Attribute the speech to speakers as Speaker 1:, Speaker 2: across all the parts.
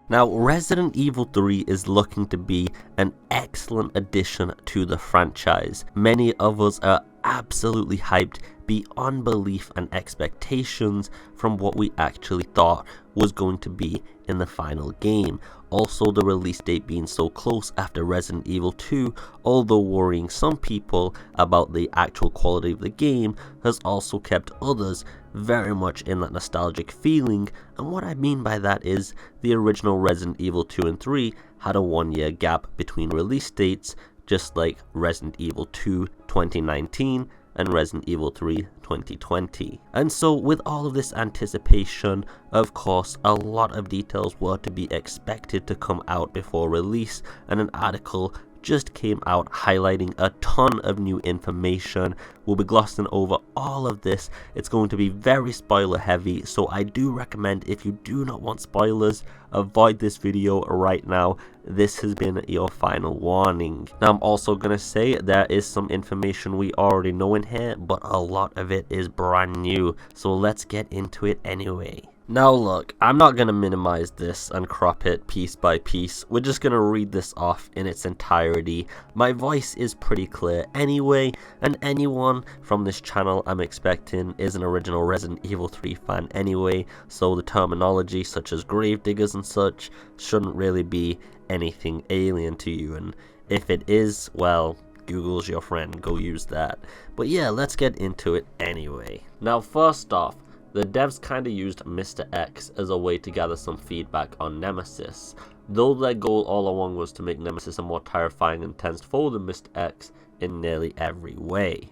Speaker 1: Now, Resident Evil 3 is looking to be an excellent addition to the franchise. Many of us are absolutely hyped beyond belief and expectations from what we actually thought was going to be in the final game. Also, the release date being so close after Resident Evil 2, although worrying some people about the actual quality of the game, has also kept others very much in that nostalgic feeling. And what I mean by that is the original Resident Evil 2 and 3 had a 1-year gap between release dates, just like Resident Evil 2 2019 and Resident Evil 3 2020. And so with all of this anticipation, of course, a lot of details were to be expected to come out before release, and an article just came out highlighting a ton of new information. We'll be glossing over all of this. It's going to be very spoiler heavy, so I do recommend, if you do not want spoilers, avoid this video right now. This has been your final warning. Now, I'm also going to say there is some information we already know in here, but a lot of it is brand new, so let's get into it anyway. Now look, I'm not going to minimize this and crop it piece by piece. We're just going to read this off in its entirety. My voice is pretty clear anyway, and anyone from this channel I'm expecting is an original Resident Evil 3 fan anyway, so the terminology such as gravediggers and such shouldn't really be anything alien to you, and if it is, well, Google's your friend, go use that. But yeah, let's get into it anyway. Now first off, the devs kinda used Mr. X as a way to gather some feedback on Nemesis, though their goal all along was to make Nemesis a more terrifying and tense foe than Mr. X in nearly every way.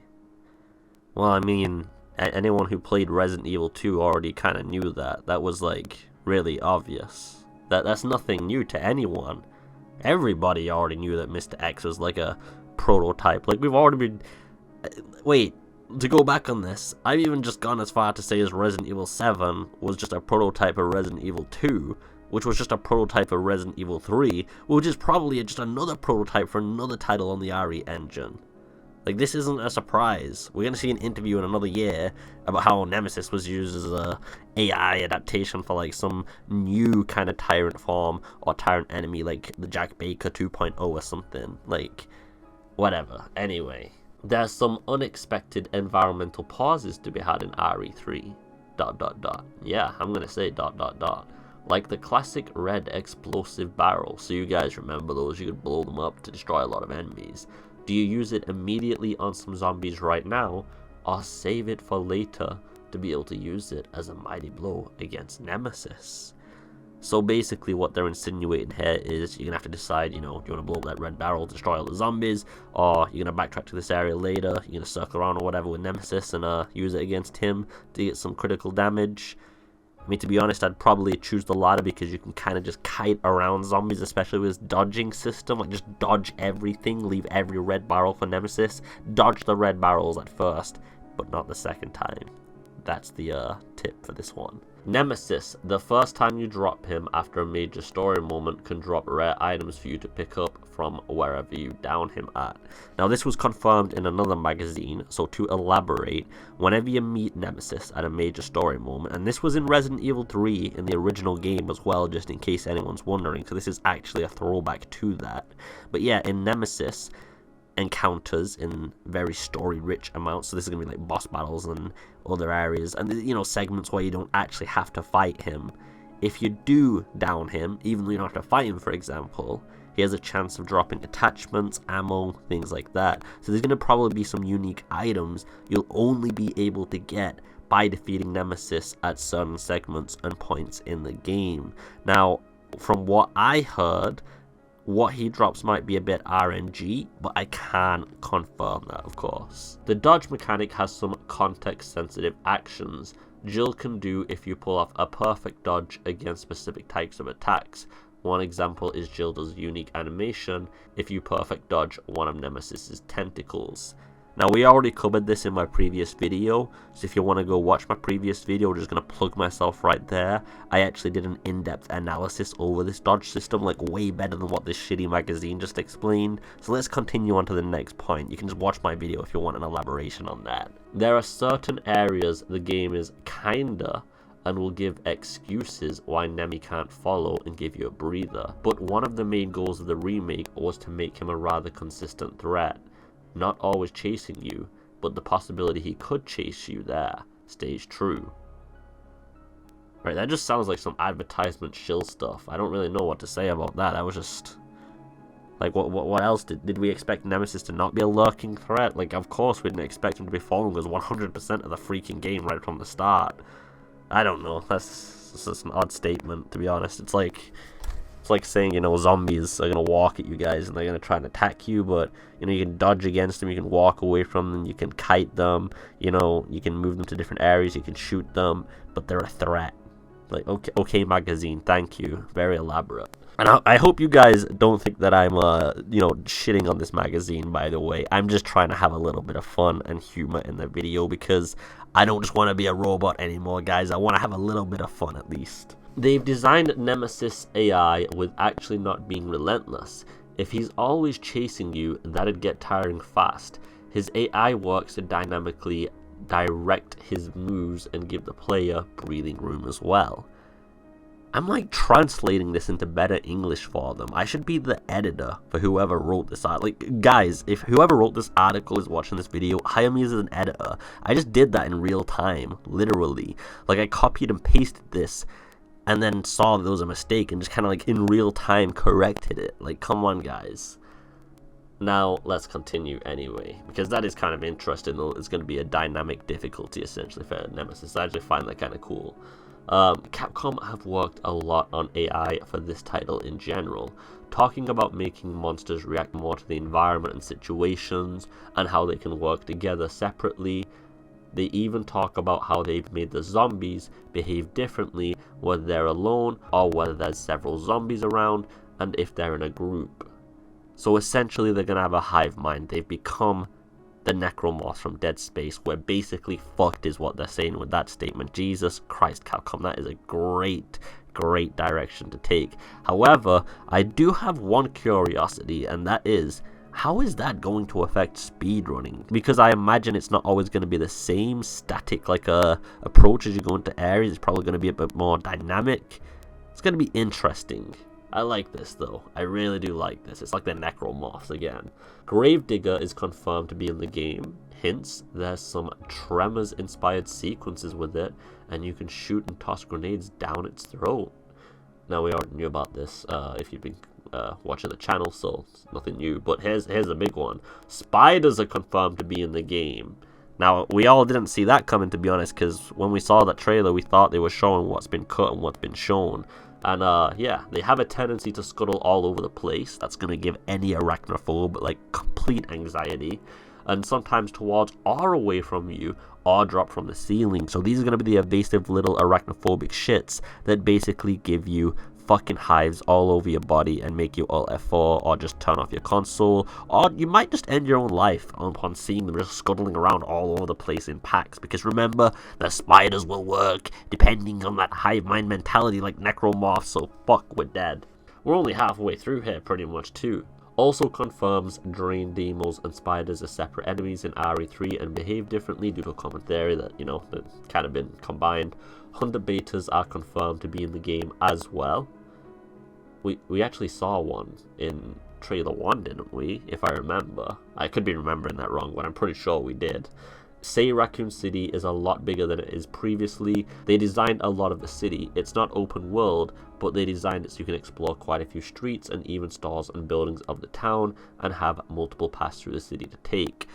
Speaker 1: Well, I mean, anyone who played Resident Evil 2 already kinda knew that. That was like really obvious. That's nothing new to anyone. Everybody already knew that Mr. X was like a prototype. Like, we've already been... Wait. To go back on this, I've even just gone as far to say as Resident Evil 7 was just a prototype of Resident Evil 2, which was just a prototype of Resident Evil 3, which is probably just another prototype for another title on the RE engine. Like, this isn't a surprise. We're gonna see an interview in another year about how Nemesis was used as a AI adaptation for like some new kind of tyrant form or tyrant enemy, like the Jack Baker 2.0 or something. Like, whatever. Anyway. There's some unexpected environmental pauses to be had in RE3. ... Yeah, I'm gonna say ... Like the classic red explosive barrel, so you guys remember those, you could blow them up to destroy a lot of enemies. Do you use it immediately on some zombies right now, or save it for later to be able to use it as a mighty blow against Nemesis? So basically what they're insinuating here is you're going to have to decide, you know, do you want to blow up that red barrel to destroy all the zombies, or you're going to backtrack to this area later, you're going to circle around or whatever with Nemesis and use it against him to get some critical damage. I mean, to be honest, I'd probably choose the latter because you can kind of just kite around zombies, especially with this dodging system. Like, just dodge everything, leave every red barrel for Nemesis, dodge the red barrels at first, but not the second time. That's the tip for this one. Nemesis, the first time you drop him after a major story moment, can drop rare items for you to pick up from wherever you down him at. Now this was confirmed in another magazine, so to elaborate, whenever you meet Nemesis at a major story moment, and this was in Resident Evil 3 in the original game as well, just in case anyone's wondering, so this is actually a throwback to that. But yeah, in Nemesis encounters in very story rich amounts, so this is gonna be like boss battles and other areas, and you know, segments where you don't actually have to fight him. If you do down him, even though you don't have to fight him, for example, he has a chance of dropping attachments, ammo, things like that. So there's gonna probably be some unique items you'll only be able to get by defeating Nemesis at certain segments and points in the game. Now, from what I heard, what he drops might be a bit RNG, but I can't confirm that, of course. The dodge mechanic has some context-sensitive actions Jill can do if you pull off a perfect dodge against specific types of attacks. One example is Jill does unique animation if you perfect dodge one of Nemesis's tentacles. Now, we already covered this in my previous video, so if you want to go watch my previous video, I'm just going to plug myself right there. I actually did an in-depth analysis over this dodge system, like way better than what this shitty magazine just explained. So let's continue on to the next point. You can just watch my video if you want an elaboration on that. There are certain areas the game is kinda and will give excuses why Nemi can't follow and give you a breather. But one of the main goals of the remake was to make him a rather consistent threat, not always chasing you, but the possibility he could chase you there stays true. Right, that just sounds like some advertisement shill stuff. I don't really know what to say about that. That was just... like, what else? Did we expect Nemesis to not be a lurking threat? Like, of course we didn't expect him to be following us 100% of the freaking game right from the start. I don't know. That's an odd statement, to be honest. It's like saying, you know, zombies are going to walk at you guys and they're going to try and attack you, but, you know, you can dodge against them, you can walk away from them, you can kite them, you know, you can move them to different areas, you can shoot them, but they're a threat. Like, okay, magazine, thank you. Very elaborate. And I hope you guys don't think that I'm, you know, shitting on this magazine, by the way. I'm just trying to have a little bit of fun and humor in the video because I don't just want to be a robot anymore, guys. I want to have a little bit of fun, at least. They've designed Nemesis AI with actually not being relentless. If he's always chasing you, that'd get tiring fast. His AI works to dynamically direct his moves and give the player breathing room as well. I'm like translating this into better English for them. I should be the editor for whoever wrote this article. Like, guys, if whoever wrote this article is watching this video, hire me as an editor. I just did that in real time, literally. Like, I copied and pasted this and then saw that there was a mistake and just kind of like in real time corrected it. Like, come on, guys. Now, let's continue anyway, because that is kind of interesting. It's going to be a dynamic difficulty, essentially, for Nemesis. I actually find that kind of cool. Capcom have worked a lot on AI for this title in general, talking about making monsters react more to the environment and situations, and how they can work together separately. They even talk about how they've made the zombies behave differently, whether they're alone or whether there's several zombies around, and if they're in a group. So essentially they're going to have a hive mind. They've become the necromorphs from Dead Space. We're basically fucked is what they're saying with that statement. Jesus Christ, Capcom, that is a great direction to take. However, I do have one curiosity, and that is, how is that going to affect speedrunning? Because I imagine it's not always going to be the same static like approach as you go into areas. It's probably going to be a bit more dynamic. It's going to be interesting. I like this though. I really do like this. It's like the necromorphs again. Gravedigger is confirmed to be in the game. Hints, there's some Tremors inspired sequences with it, and you can shoot and toss grenades down its throat. Now, we already knew about this if you've been watching the channel, so it's nothing new. But here's a big one. Spiders are confirmed to be in the game. Now, we all didn't see that coming, to be honest, because when we saw that trailer, we thought they were showing what's been cut and what's been shown. And yeah, they have a tendency to scuttle all over the place. That's going to give any arachnophobe like complete anxiety. And sometimes towards or away from you, or drop from the ceiling. So these are going to be the evasive little arachnophobic shits that basically give you fucking hives all over your body and make you Alt F4 or just turn off your console, or you might just end your own life upon seeing them just scuttling around all over the place in packs. Because remember, the spiders will work depending on that hive mind mentality like necromorphs, so fuck, we're dead. We're only halfway through here pretty much too. Also confirms Drain Demos and Spiders are separate enemies in RE3 and behave differently due to a common theory that, you know, that kind of been combined. Hunter Betas are confirmed to be in the game as well. We actually saw one in trailer 1, didn't we? If I remember. I could be remembering that wrong, but I'm pretty sure we did. Say Raccoon City is a lot bigger than it is previously. They designed a lot of the city. It's not open world, but they designed it so you can explore quite a few streets and even stores and buildings of the town and have multiple paths through the city to take.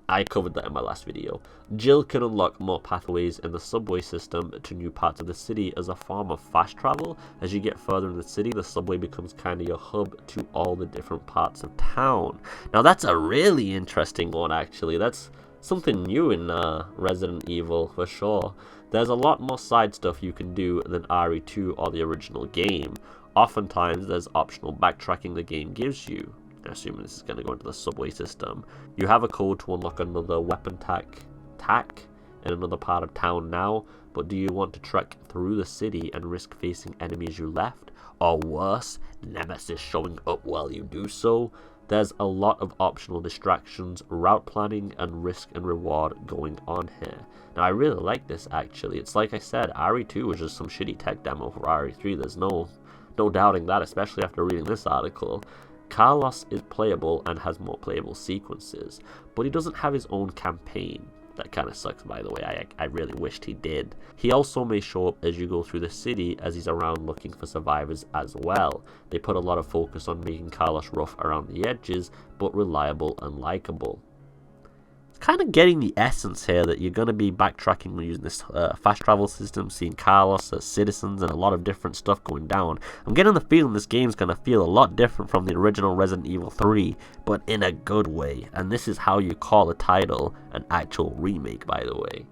Speaker 1: I covered that in my last video. Jill can unlock more pathways in the subway system to new parts of the city as a form of fast travel. As you get further in the city, the subway becomes kind of your hub to all the different parts of town. Now that's a really interesting one, actually. That's something new in Resident Evil for sure. There's a lot more side stuff you can do than RE2 or the original game. Oftentimes there's optional backtracking the game gives you. Assuming this is going to go into the subway system. You have a code to unlock another weapon tack in another part of town now, but do you want to trek through the city and risk facing enemies you left? Or worse, Nemesis showing up while you do so? There's a lot of optional distractions, route planning, and risk and reward going on here. Now I really like this actually. It's like I said, RE2 was just some shitty tech demo for RE3. There's no doubting that, especially after reading this article. Carlos is playable and has more playable sequences, but he doesn't have his own campaign. That kind of sucks, by the way. I really wished he did. He also may show up as you go through the city, as he's around looking for survivors as well. They put a lot of focus on making Carlos rough around the edges, but reliable and likable. Kind of getting the essence here that you're going to be backtracking using this fast travel system, seeing Carlos as citizens and a lot of different stuff going down. I'm getting the feeling this game's going to feel a lot different from the original Resident Evil 3, but in a good way, and this is how you call a title an actual remake, by the way.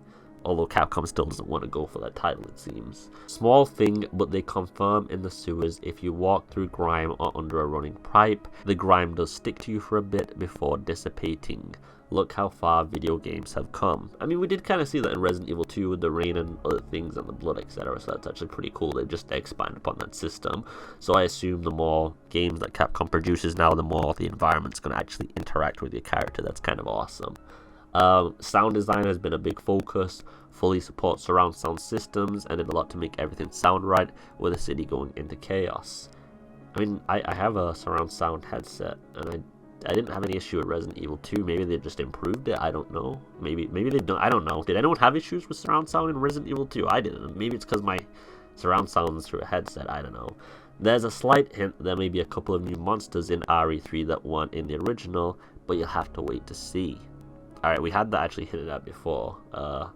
Speaker 1: Although Capcom still doesn't want to go for that title, it seems. Small thing, but they confirm in the sewers if you walk through grime or under a running pipe, the grime does stick to you for a bit before dissipating. Look how far video games have come. I mean, we did kind of see that in Resident Evil 2 with the rain and other things and the blood, etc. So that's actually pretty cool. They just expand upon that system. So I assume the more games that Capcom produces now, the more the environment's going to actually interact with your character. That's kind of awesome. Sound design has been a big focus. Fully supports surround sound systems and did a lot to make everything sound right with the city going into chaos. I mean, I have a surround sound headset and I didn't have any issue with Resident Evil 2. Maybe they just improved it. I don't know. Maybe they don't. I don't know. Did anyone have issues with surround sound in Resident Evil 2? I didn't. Maybe it's because my surround sound is through a headset. I don't know. There's a slight hint there may be a couple of new monsters in RE3 that weren't in the original, but you'll have to wait to see. Alright, we had that actually hinted at before,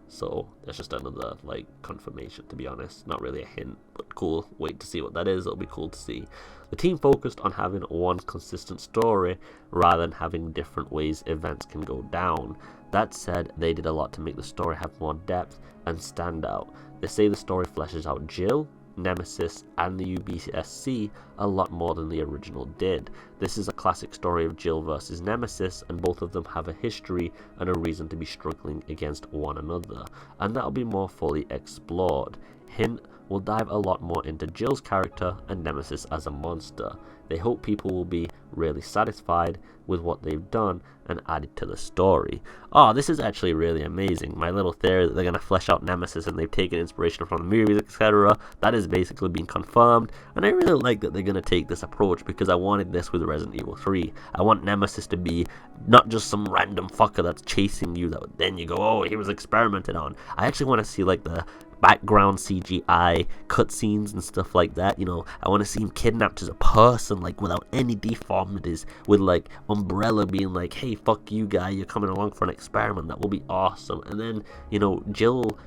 Speaker 1: so that's just another, like, confirmation, to be honest. Not really a hint, but cool. Wait to see what that is. It'll be cool to see. The team focused on having one consistent story rather than having different ways events can go down. That said, they did a lot to make the story have more depth and stand out. They say the story fleshes out Jill, Nemesis, and the UBSC a lot more than the original did. This is a classic story of Jill versus Nemesis, and both of them have a history and a reason to be struggling against one another, and that'll be more fully explored. Hint, we'll dive a lot more into Jill's character and Nemesis as a monster. They hope people will be really satisfied with what they've done and added to the story. Oh, this is actually really amazing. My little theory that they're going to flesh out Nemesis and they've taken inspiration from the movies, etc. That is basically being confirmed, and I really like that they're going to take this approach because I wanted this with Resident Evil 3. I want Nemesis to be not just some random fucker that's chasing you that then you go, oh, he was experimented on. I actually want to see like the background CGI cutscenes and stuff like that. You know, I want to see him kidnapped as a person, like without any deformities, with like Umbrella being like, hey, fuck you guy, you're coming along for an experiment. That will be awesome. And then, you know, Jill,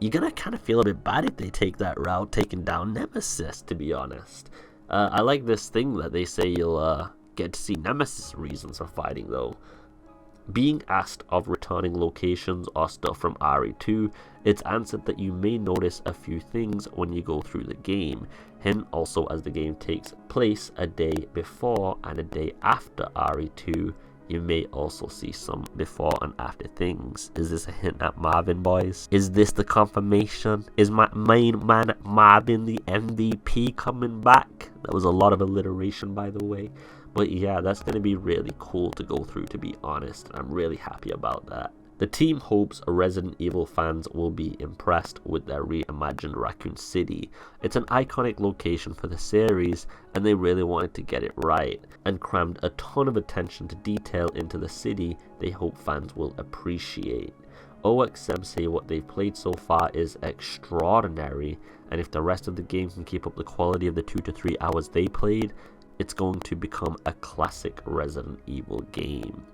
Speaker 1: you're gonna kind of feel a bit bad if they take that route, taking down Nemesis, to be honest. I like this thing that they say you'll get to see Nemesis reasons for fighting though. Being asked of returning locations or stuff from RE2, it's answered that you may notice a few things when you go through the game. Hint also, as the game takes place a day before and a day after RE2, you may also see some before and after things. Is this a hint at Marvin, boys? Is this the confirmation? Is my main man Marvin the MVP coming back? That was a lot of alliteration, by the way. But yeah, that's going to be really cool to go through, to be honest. I'm really happy about that. The team hopes Resident Evil fans will be impressed with their reimagined Raccoon City. It's an iconic location for the series, and they really wanted to get it right, and crammed a ton of attention to detail into the city they hope fans will appreciate. OXM say what they've played so far is extraordinary, and if the rest of the game can keep up the quality of the 2 to 3 hours they played, it's going to become a classic Resident Evil game.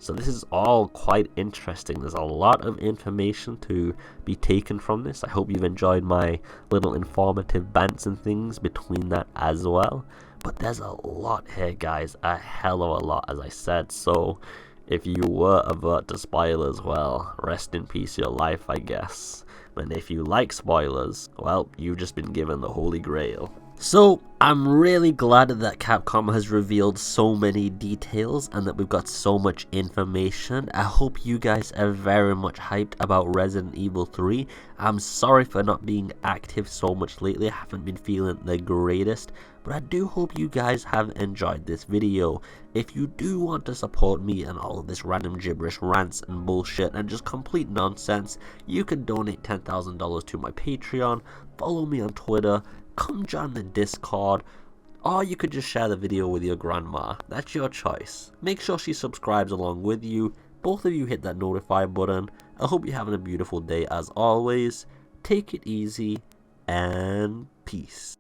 Speaker 1: So this is all quite interesting. There's a lot of information to be taken from this. I hope you've enjoyed my little informative bants and things between that as well. But there's a lot here, guys. A hell of a lot, as I said. So if you were avert to spoilers, well, rest in peace your life, I guess. And if you like spoilers, well, you've just been given the Holy Grail. So I'm really glad that Capcom has revealed so many details and that we've got so much information. I hope you guys are very much hyped about Resident Evil 3. I'm sorry for not being active so much lately. I haven't been feeling the greatest, but I do hope you guys have enjoyed this video. If you do want to support me and all of this random gibberish rants and bullshit and just complete nonsense, you can donate $10,000 to my Patreon, follow me on Twitter, come join the Discord, or you could just share the video with your grandma. That's your choice. Make sure she subscribes along with you. Both of you hit that notify button. I hope you're having a beautiful day as always. Take it easy and peace.